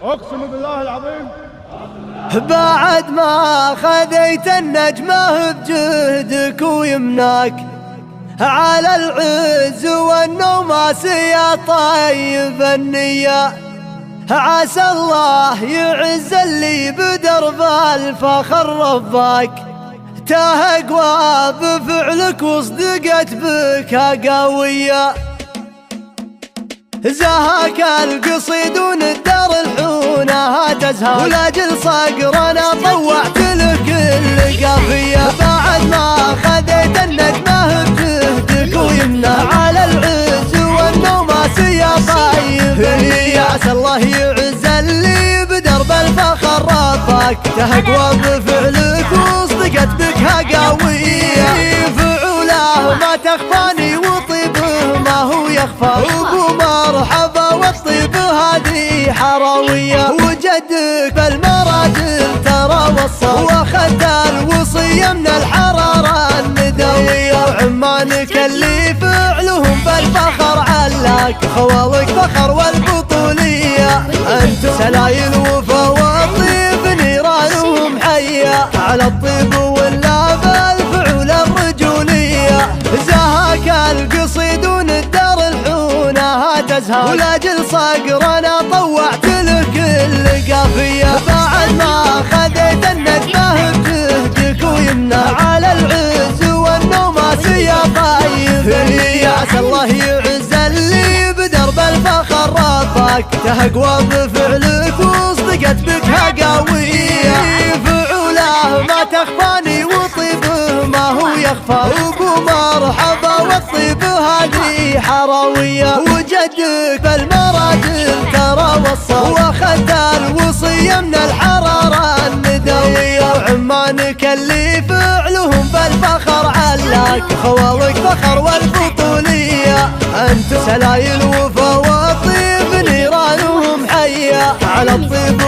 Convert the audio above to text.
اقسم بالله العظيم بعد ما خذيت النجمة بجهدك ويمناك على العز والنوماس يا طيب النية، عسى الله يعز اللي بدرب الفخر رباك، تاه اقوى بفعلك وصدقت بك قوية، زهاك القصيدون الدار الحونة تزهاك، ولاجل صقرنا طوعت لك كل قافية، بعد ما خذيت النجمة بجهدك ويمنى على العز والنوماس يا طيب النية، عسى الله يعز اللي بدرب الفخر رباك، تهقوى بفعلك وصدقت بك قوية، فعوله ما تخفاني وطيبه ما هو يخفى، وابو مرحبا والطيب هذه حراوية، وجدك بالمراجل ترى وصى واخذت الوصية من الحرارة الندوية، وعمانك اللي فعلهم بالفخر علاك، خوالك فخر والبطولية، انتم سلايل وفا والطيب نيرانهم حية، على الطيب ولا بالفعول الرجولية، زهاك القصيدون الدار الحونة تزهاك، ولاجل صقرنا طوعت لك كل قافية، بعد ما خذيت النجمة بجهدك ويمنى على العز والنوماس يا طيب النية، عسى الله يعز اللي بدرب الفخر رباك، تهقوى بفعلك وصدقت بك قوية، فعوله ما تخفاني وطيبه ما هو يخفى، وابو مرحبا والطيب هذه حراوية، وجدك بالمراجل ترى وصى واخذت الوصية من الحرارة الندوية، وعمانك اللي فعلهم بالفخر علاك، خوالك فخر والبطولية، انتم سلايل وفا والطيب نيرانهم حية، على الطيب